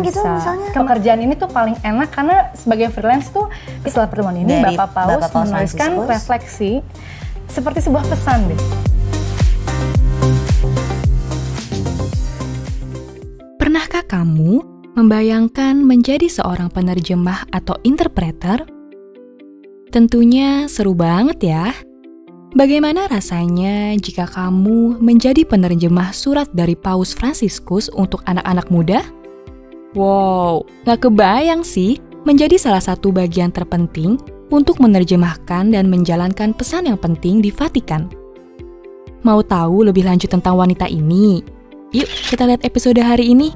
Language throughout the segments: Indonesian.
gitu misalnya? Pekerjaan ini tuh paling enak karena sebagai freelance tuh setelah pertemuan ini Bapak Paus menuliskan refleksi seperti sebuah pesan deh. Pernahkah kamu membayangkan menjadi seorang penerjemah atau interpreter? Tentunya seru banget ya. Bagaimana rasanya jika kamu menjadi penerjemah surat dari Paus Fransiskus untuk anak-anak muda? Wow, gak kebayang sih menjadi salah satu bagian terpenting untuk menerjemahkan dan menjalankan pesan yang penting di Vatikan. Mau tahu lebih lanjut tentang wanita ini? Yuk kita lihat episode hari ini.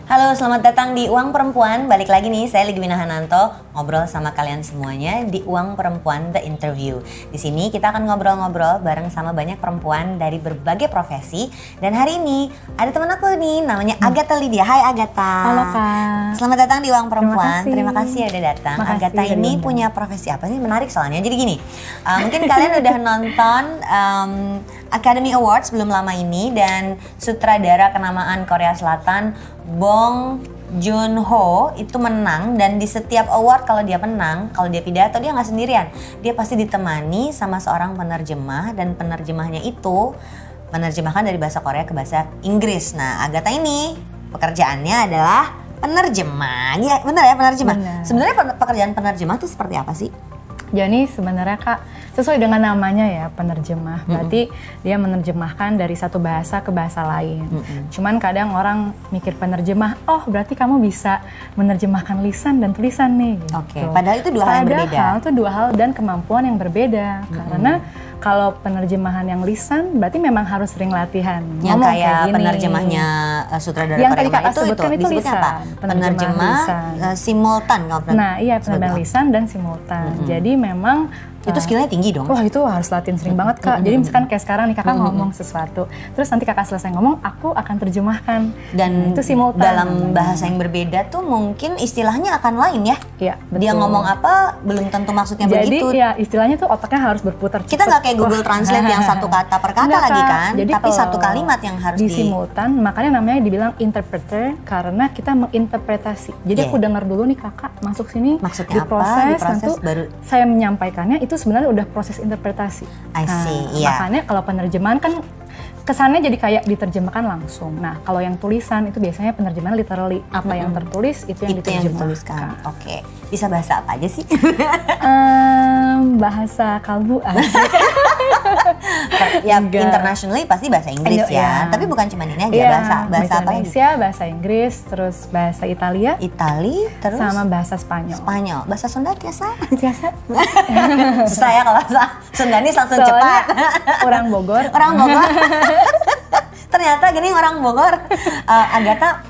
Halo, selamat datang di Uang Perempuan. Balik lagi nih, saya Ligwina Hananto ngobrol sama kalian semuanya di Uang Perempuan The Interview. Di sini kita akan ngobrol-ngobrol bareng sama banyak perempuan dari berbagai profesi. Dan hari ini ada teman aku nih, namanya Agatha Lydia. Hai Agatha. Halo Kak. Selamat datang di Uang Perempuan. Terima kasih udah datang. Agatha ini punya profesi apa sih? Menarik soalnya. Jadi gini, mungkin kalian udah nonton Academy Awards belum lama ini, dan sutradara kenamaan Korea Selatan Bong Joon-ho itu menang, dan di setiap award kalau dia menang, kalau dia pidato dia nggak sendirian, dia pasti ditemani sama seorang penerjemah, dan penerjemahnya itu menerjemahkan dari bahasa Korea ke bahasa Inggris. Nah, Agatha ini pekerjaannya adalah penerjemah, ya benar ya, penerjemah. Sebenarnya pekerjaan penerjemah itu seperti apa sih? Jadi sebenarnya Kak, sesuai dengan namanya ya, penerjemah. Berarti dia menerjemahkan dari satu bahasa ke bahasa lain. Cuman kadang orang mikir penerjemah, oh berarti kamu bisa menerjemahkan lisan dan tulisan nih. Gitu. Oke, padahal itu dua hal yang berbeda. Padahal itu dua hal dan kemampuan yang berbeda. Karena kalau penerjemahan yang lisan berarti memang harus sering latihan. Yang kayak penerjemahnya sutradara yang Korea tadi itu disebutnya lisan. Apa? Penerjemah simultan. Nah iya, penerjemah lisan dan simultan. Jadi memang itu skillnya tinggi dong. Wah itu harus latihan sering banget Kak. Jadi misalkan kayak sekarang nih Kakak ngomong sesuatu, terus nanti Kakak selesai ngomong, aku akan terjemahkan. Dan itu simultan. Dalam bahasa yang berbeda tuh mungkin istilahnya akan lain ya. Iya, betul. Dia ngomong apa belum tentu maksudnya begitu. Jadi ya istilahnya tuh otaknya harus berputar cepat. Kita nggak kayak Google Translate yang satu kata per kata lagi kan. Jadi tapi satu kalimat yang harus di simultan, makanya namanya dibilang interpreter karena kita menginterpretasi. Jadi aku dengar dulu nih Kakak masuk sini, maksudnya diproses, apa? Baru saya menyampaikannya, itu sebenarnya udah proses interpretasi. I see, iya. Makanya kalau penerjemahan kan kesannya jadi kayak diterjemahkan langsung. Nah, kalau yang tulisan itu biasanya penerjemahan literally. Apa yang tertulis itu yang diterjemahkan. Oke. Bisa bahasa apa aja sih? Bahasa kalbu ya, internationally pasti bahasa Inggris ya. Tapi bukan cuma ini aja, bahasa apa lagi? Indonesia, bahasa Inggris, terus bahasa Italia. Terus sama bahasa Spanyol. Bahasa Sunda biasa. Susah ya kalau bahasa Sundanis langsung cepat. Orang Bogor. Ternyata gini orang Bogor. Agatha,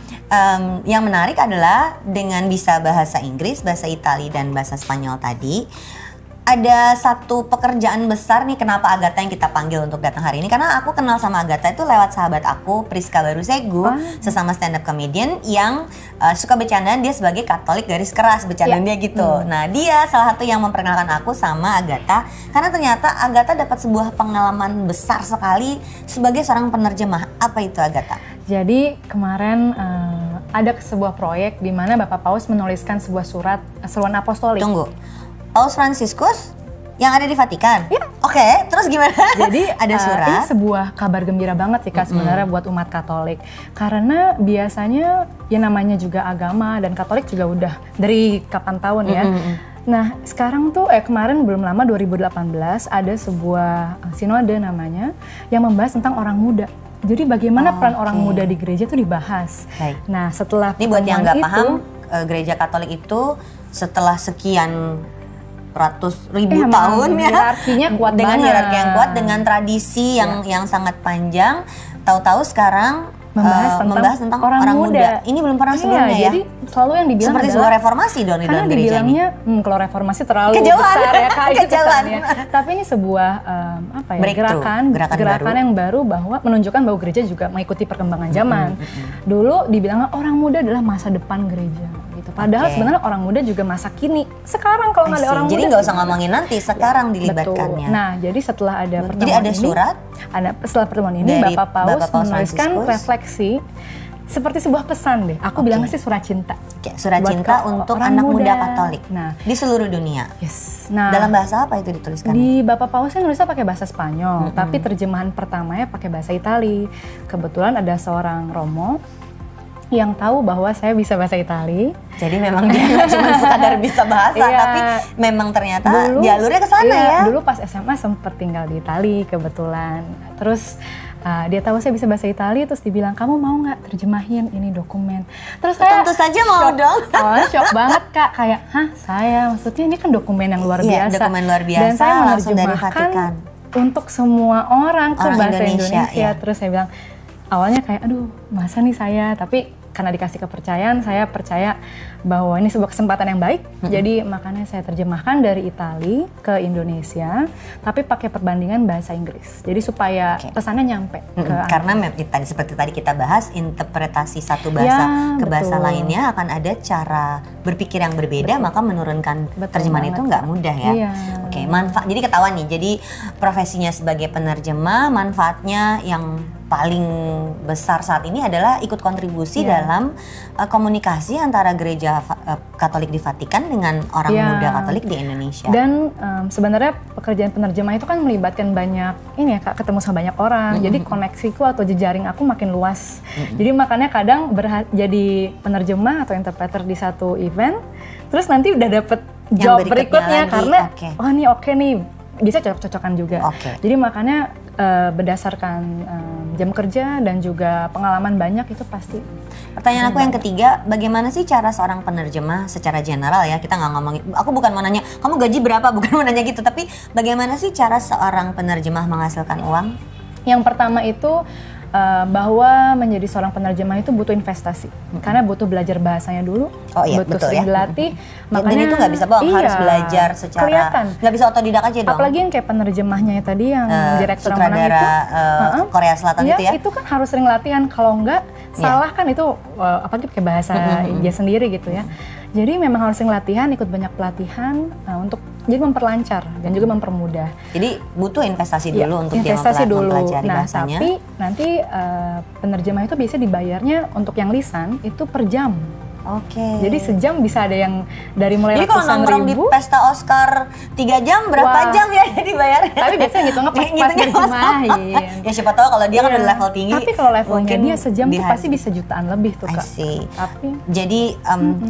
yang menarik adalah dengan bisa bahasa Inggris, bahasa Italia, dan bahasa Spanyol tadi, ada satu pekerjaan besar nih kenapa Agatha yang kita panggil untuk datang hari ini. Karena aku kenal sama Agatha itu lewat sahabat aku, Priska Barusegu, sesama stand up comedian yang suka bercandaan. Dia sebagai Katolik garis keras bercandaan dia gitu. Nah, dia salah satu yang memperkenalkan aku sama Agatha, karena ternyata Agatha dapat sebuah pengalaman besar sekali sebagai seorang penerjemah. Apa itu Agatha? Jadi kemarin ada sebuah proyek di mana Bapak Paus menuliskan sebuah surat seruan apostolik. Tunggu, Paus Fransiskus yang ada di Vatikan? Iya. Oke, terus gimana? Jadi ada surat. Ini sebuah kabar gembira banget sih Kak sebenarnya buat umat Katolik. Karena biasanya ya namanya juga agama, dan Katolik juga udah dari kapan tahun ya. Nah sekarang tuh kemarin belum lama 2018 ada sebuah sinode namanya yang membahas tentang orang muda. Jadi bagaimana peran orang muda di gereja itu dibahas. Baik. Nah setelah ini buat yang nggak paham, gereja Katolik itu setelah sekian ratus ribu tahun ya, hierarkinya kuat dengan banget. Hierarki yang kuat, dengan tradisi yang sangat panjang. Tahu-tahu sekarang membahas tentang orang muda. Ini belum pernah sebelumnya ya. Jadi selalu yang dibilang seperti sebuah reformasi dong di dalam gereja ini. Karena dibilangnya kalau reformasi terlalu besar ya Kak, kesannya. Tapi ini sebuah gerakan yang baru bahwa menunjukkan bahwa gereja juga mengikuti perkembangan zaman. Dulu dibilangnya orang muda adalah masa depan gereja. Gitu. gitu. Padahal sebenarnya orang muda juga masa kini. Sekarang kalau nggak ada orang jadi muda. Jadi nggak usah ngomongin nanti, sekarang dilibatkannya. Betul. Nah, jadi setelah ada pertemuan jadi ada surat? Setelah pertemuan ini Bapak Paus menuliskan refleksi seperti sebuah pesan deh. Aku bilangnya sih surat cinta. Surat cinta untuk anak muda Katolik. Nah, di seluruh dunia. Yes. Nah, dalam bahasa apa itu dituliskan? Di Bapak Pausnya nulisnya pakai bahasa Spanyol, tapi terjemahan pertamanya pakai bahasa Itali. Kebetulan ada seorang Romo yang tahu bahwa saya bisa bahasa Itali. Jadi memang dia nggak cuma sekadar bisa bahasa, tapi memang ternyata jalurnya ke sana ya. Dulu pas SMA sempat tinggal di Itali kebetulan. Terus dia tahu saya bisa bahasa Itali, terus dibilang, kamu mau nggak terjemahin ini dokumen? Terus saya tentu saja mau dong. Shock banget Kak, kayak, hah saya maksudnya ini kan dokumen yang luar biasa. Dokumen luar biasa. Dan saya langsung dari Vatikan untuk semua orang ke bahasa Indonesia. Ya. Terus saya bilang, awalnya kayak, aduh masa nih saya, tapi karena dikasih kepercayaan, saya percaya bahwa ini sebuah kesempatan yang baik. Jadi makanya saya terjemahkan dari Itali ke Indonesia, tapi pakai perbandingan bahasa Inggris. Jadi supaya pesannya nyampe. Karena tadi seperti tadi kita bahas, interpretasi satu bahasa ke bahasa lainnya akan ada cara berpikir yang berbeda, maka menurunkan terjemahan itu nggak mudah ya. Oke, manfaat. Jadi ketahuan nih, jadi profesinya sebagai penerjemah, manfaatnya yang paling besar saat ini adalah ikut kontribusi dalam komunikasi antara gereja Katolik di Vatikan dengan orang muda Katolik di Indonesia. Dan sebenarnya pekerjaan penerjemah itu kan melibatkan banyak ini ya Kak, ketemu sama banyak orang. Jadi koneksiku atau jejaring aku makin luas. Jadi makanya kadang jadi penerjemah atau interpreter di satu event, terus nanti udah dapet job berikutnya karena oh ini oke nih, bisa cocok-cocokan juga. Jadi makanya berdasarkan jam kerja dan juga pengalaman banyak itu pasti. Pertanyaan aku yang ketiga, bagaimana sih cara seorang penerjemah secara general ya, kita nggak ngomongin, aku bukan mau nanya kamu gaji berapa, bukan mau nanya gitu, tapi bagaimana sih cara seorang penerjemah menghasilkan uang? Yang pertama itu bahwa menjadi seorang penerjemah itu butuh investasi, karena butuh belajar bahasanya dulu, butuh sering dilatih. Makanya dan itu nggak bisa bohong, harus belajar secara nggak bisa otodidak aja dong. Apalagi yang kayak penerjemahnya tadi yang direktur yang menang itu Korea Selatan itu ya. Itu kan harus sering latihan, kalau nggak salah kan itu apalagi pakai bahasa India sendiri gitu ya. Jadi memang harus sering latihan, ikut banyak pelatihan untuk jadi memperlancar dan juga mempermudah. Jadi butuh investasi dulu untuk investasi dia mempelajari bahasanya. Tapi nanti penerjemah itu biasanya dibayarnya untuk yang lisan itu per jam. Jadi sejam bisa ada yang dari mulai jadi kalau nongkrong di pesta Oscar 3 jam berapa jam ya dibayarnya? Tapi biasanya ngitungnya pas terjemahin. Ya siapa tahu kalau dia kan udah level tinggi. Tapi kalau levelnya dia sejam tuh pasti bisa jutaan lebih tuh Kak. Tapi jadi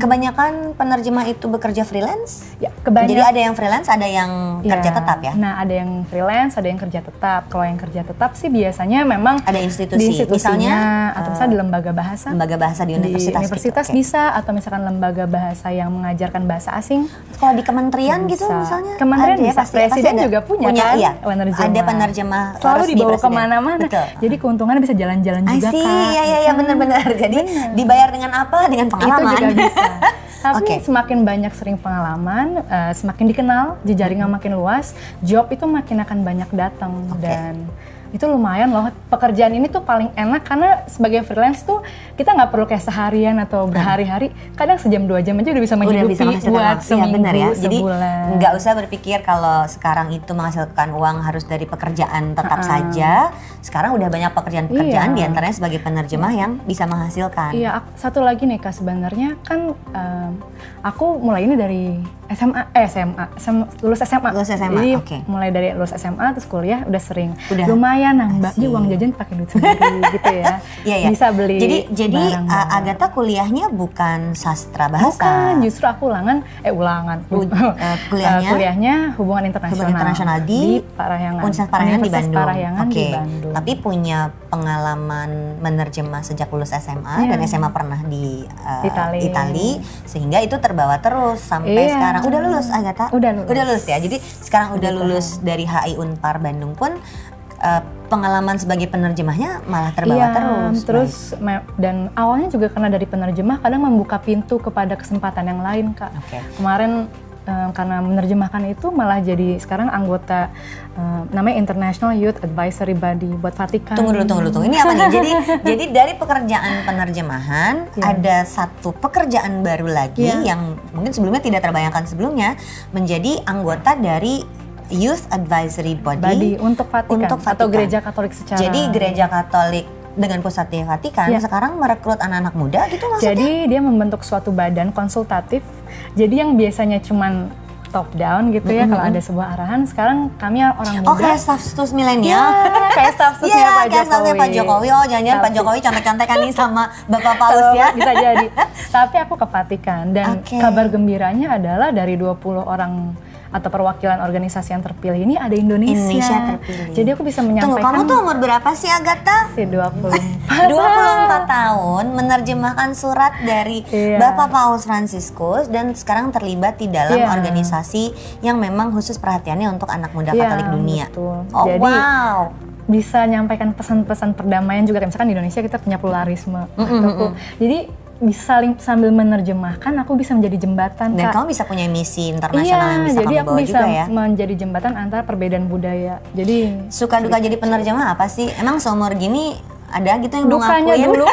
kebanyakan penerjemah itu bekerja freelance? Ya, kebanyakan. Jadi ada yang freelance, ada yang kerja tetap ya? Nah ada yang freelance, ada yang kerja tetap. Kalau yang kerja tetap sih biasanya memang ada institusi. Misalnya atau misalnya di lembaga bahasa. Lembaga bahasa di universitas. Di universitas gitu. Bisa, atau misalkan lembaga bahasa yang mengajarkan bahasa asing. Kalau di kementerian gitu misalnya? Kementerian bisa, presiden juga punya kan? Iya. Penerjemah. Ada penerjemah selalu dibawa kemana-mana. Jadi keuntungannya bisa jalan-jalan juga kan? Iya benar-benar. Jadi dibayar dengan apa? Dengan pengalaman. Itu juga bisa. Tapi semakin banyak sering pengalaman, semakin dikenal, jejaringnya makin luas, job itu makin akan banyak datang dan itu lumayan loh. Pekerjaan ini tuh paling enak karena sebagai freelance tuh kita nggak perlu kayak seharian atau berhari-hari, kadang sejam 2 jam aja udah bisa menghidupi buat seminggu, Jadi sebulan. nggak usah berpikir kalau sekarang itu menghasilkan uang harus dari pekerjaan tetap saja. Sekarang udah banyak pekerjaan-pekerjaan diantaranya sebagai penerjemah yang bisa menghasilkan. Iya, satu lagi nih Kak, sebenarnya kan aku mulai ini dari lulus SMA. Jadi mulai dari lulus SMA terus kuliah udah sering. Lumayan nambah uang jajan pakai duit sendiri gitu ya. Bisa beli. Jadi Agatha kuliahnya bukan sastra bahasa. Bukan, justru aku kuliahnya hubungan internasional di Parahyangan. Universitas Parahyangan di Bandung. Di Bandung. Tapi punya pengalaman menerjemah sejak lulus SMA dan SMA pernah di Itali sehingga itu terbawa terus sampai sekarang. Udah lulus Agatha? Udah lulus ya. Jadi sekarang udah lulus dari HI Unpar Bandung pun pengalaman sebagai penerjemahnya malah terbawa terus. Dan awalnya juga karena dari penerjemah kadang membuka pintu kepada kesempatan yang lain Kak. Kemarin karena menerjemahkan itu malah jadi sekarang anggota namanya International Youth Advisory Body buat Vatikan. Tunggu dulu. Ini apa nih? Jadi dari pekerjaan penerjemahan ada satu pekerjaan baru lagi yang mungkin sebelumnya tidak terbayangkan sebelumnya, menjadi anggota dari Youth Advisory Body untuk Vatikan atau Gereja Katolik secara. Jadi Gereja Katolik dengan pusat di Vatikan sekarang merekrut anak-anak muda gitu maksudnya? Jadi dia membentuk suatu badan konsultatif. Jadi yang biasanya cuman top down gitu ya, kalau ada sebuah arahan, sekarang kami orang muda. Oh, kayak staff sus milenial. Kayak staff susnya Pak Jokowi. Oh, jangan-jangan Pak Jokowi contek-contekan nih sama Bapak Paus ya. Bisa jadi. Tapi aku ke Vatikan dan kabar gembiranya adalah dari 20 orang atau perwakilan organisasi yang terpilih ini ada Indonesia terpilih. Jadi aku bisa menyampaikan. Tunggu, kamu tuh umur berapa sih, Agatha? 24. 24 tahun menerjemahkan surat dari Bapak Paus Fransiskus dan sekarang terlibat di dalam organisasi yang memang khusus perhatiannya untuk anak muda Katolik dunia. Betul. Oh, jadi, wow. Bisa nyampaikan pesan-pesan perdamaian juga, kayak misalkan di Indonesia kita punya pluralisme. Jadi bisa sambil menerjemahkan, aku bisa menjadi jembatan. Dan kamu bisa punya misi internasional yang bisa jadi kamu bawa juga ya. Jadi aku bisa menjadi jembatan antara perbedaan budaya. Jadi suka duka jadi penerjemah apa sih? Emang seumur gini ada gitu yang dukanya ngakuin? Dulu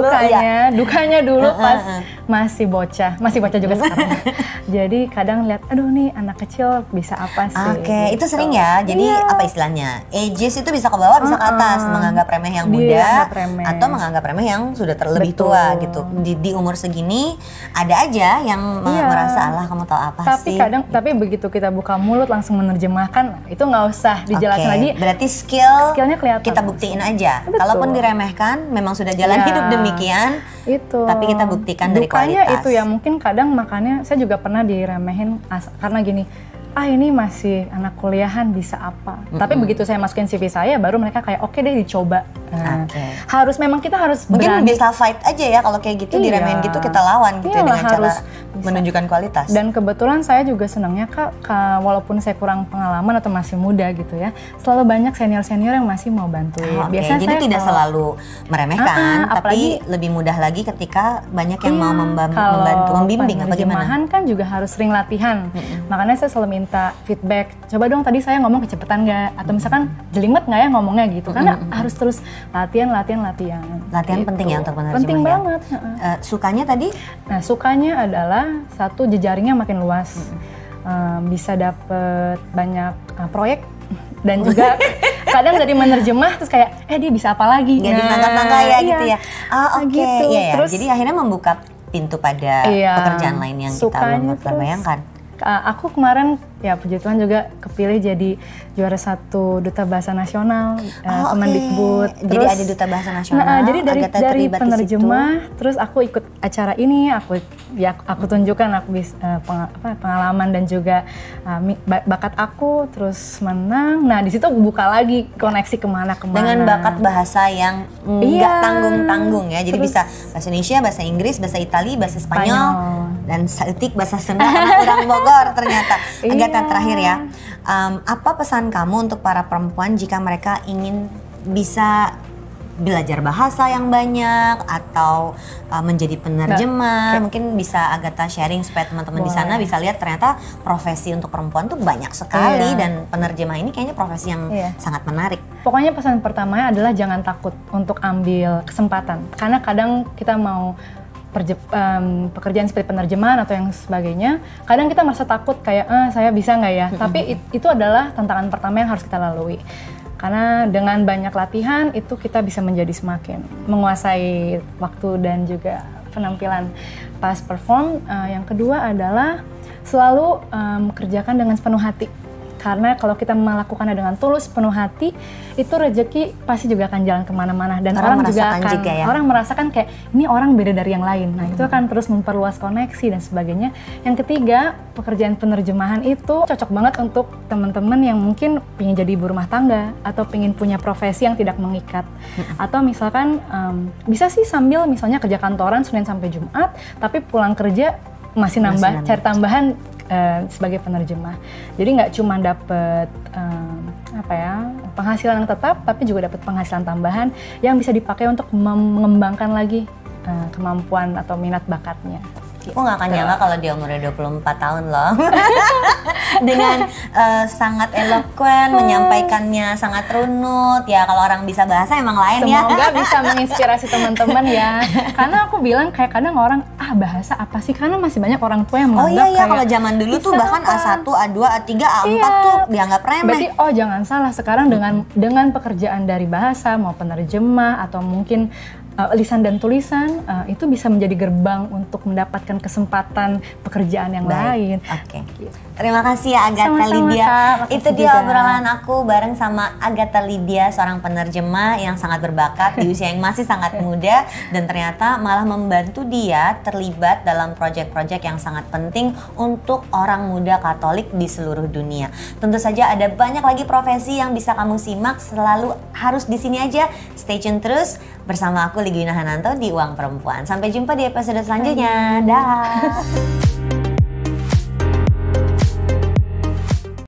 kali ya. Dukanya dulu pas masih bocah juga sekarang. Jadi kadang lihat, aduh nih anak kecil bisa apa sih? Oke, itu sering ya. Jadi apa istilahnya? Ages itu bisa ke bawah, bisa ke atas, menganggap remeh yang muda atau menganggap remeh yang sudah terlebih tua gitu. Di umur segini ada aja yang merasa, Allah kamu tahu apa sih? Tapi begitu kita buka mulut langsung menerjemahkan, itu nggak usah dijelasin lagi. Berarti skillnya kelihatan. Kita buktiin aja. Betul. Kalaupun diremehkan, memang sudah jalan hidup demikian. Itu. Tapi kita buktikan dari kualitas. Itu ya, mungkin kadang makanya saya juga pernah diremehin karena gini, ini masih anak kuliahan bisa apa. Tapi begitu saya masukin CV saya, baru mereka kayak oke deh dicoba. Harus kita harus mungkin berani. bisa fight aja ya kalau kayak gitu, diremehin gitu kita lawan gitu ya, dengan cara menunjukkan kualitas. Dan kebetulan saya juga senangnya Kak, walaupun saya kurang pengalaman atau masih muda gitu ya, selalu banyak senior-senior yang masih mau bantuin. Biasanya jadi tidak selalu meremehkan, tapi lebih mudah lagi ketika banyak yang mau membantu, membimbing. Bagaimana? Kan juga harus sering latihan. Makanya saya selalu minta feedback. Coba dong tadi saya ngomong kecepatan nggak? Atau misalkan jelimet nggak ya ngomongnya gitu? Karena harus terus latihan. Latihan gitu. Penting ya untuk penerjemah. Penting banget. Sukanya tadi? Nah, sukanya adalah satu, jejaringnya makin luas. Bisa dapet banyak proyek dan juga kadang dari menerjemah terus kayak dia bisa apa lagi? Nggak disangka-sangka ya gitu ya. Gitu. Terus jadi akhirnya membuka pintu pada pekerjaan lain yang kita belum terbayangkan. Aku kemarin ya puji Tuhan juga kepilih jadi juara 1 Duta Bahasa Nasional Kemendikbud. Jadi ada Duta Bahasa Nasional. Jadi dari penerjemah, terus aku ikut acara ini, aku tunjukkan aku pengalaman dan juga bakat aku, terus menang. Nah di situ buka lagi koneksi kemana-kemana. Dengan bakat bahasa yang nggak tanggung-tanggung ya. Jadi bisa bahasa Indonesia, bahasa Inggris, bahasa Itali, bahasa Spanyol, dan saeutik bahasa Sunda karena orang Bogor ternyata. Agatha, terakhir ya, apa pesan kamu untuk para perempuan jika mereka ingin bisa belajar bahasa yang banyak atau menjadi penerjemah? Mungkin bisa Agatha sharing supaya teman-teman di sana bisa lihat ternyata profesi untuk perempuan tuh banyak sekali dan penerjemah ini kayaknya profesi yang sangat menarik. Pokoknya pesan pertamanya adalah jangan takut untuk ambil kesempatan, karena kadang kita mau pekerjaan seperti penerjemahan atau yang sebagainya, kadang kita merasa takut kayak saya bisa nggak ya? Tapi itu adalah tantangan pertama yang harus kita lalui. Karena dengan banyak latihan itu kita bisa menjadi semakin menguasai waktu dan juga penampilan pas perform. Yang kedua adalah selalu kerjakan dengan sepenuh hati. Karena kalau kita melakukannya dengan tulus, penuh hati, itu rezeki pasti juga akan jalan kemana-mana. Dan orang juga akan, orang merasakan kayak, ini orang beda dari yang lain. Nah itu akan terus memperluas koneksi dan sebagainya. Yang ketiga, pekerjaan penerjemahan itu cocok banget untuk teman-teman yang mungkin pengen jadi ibu rumah tangga, atau pengen punya profesi yang tidak mengikat. Atau misalkan, bisa sih sambil misalnya kerja kantoran Senin sampai Jumat, tapi pulang kerja masih nambah, cari tambahan sebagai penerjemah. Jadi nggak cuma dapet penghasilan yang tetap, tapi juga dapat penghasilan tambahan yang bisa dipakai untuk mengembangkan lagi kemampuan atau minat bakatnya. Aku gak akan nyangka kalau dia umurnya 24 tahun loh. Dengan sangat eloquent, menyampaikannya sangat runut. Ya kalau orang bisa bahasa emang lain ya. Semoga bisa menginspirasi teman-teman ya. Karena aku bilang kayak kadang orang, bahasa apa sih? Karena masih banyak orang tua yang menganggap iya, kalau zaman dulu tuh bahkan A1, A2, A3, A4 tuh dianggap remeh. Berarti jangan salah, sekarang dengan pekerjaan dari bahasa, mau penerjemah atau mungkin lisan dan tulisan, itu bisa menjadi gerbang untuk mendapatkan kesempatan pekerjaan yang lain. Oke. Terima kasih ya Agatha Sama-sama, Lydia. Kak. Itu dia juga obrolan aku bareng sama Agatha Lydia, seorang penerjemah yang sangat berbakat di usia yang masih sangat muda dan ternyata malah membantu dia terlibat dalam proyek-proyek yang sangat penting untuk orang muda Katolik di seluruh dunia. Tentu saja ada banyak lagi profesi yang bisa kamu simak, selalu harus di sini aja. Stay tune terus bersama aku Ligwina Hananto di Uang Perempuan. Sampai jumpa di episode selanjutnya. Dah.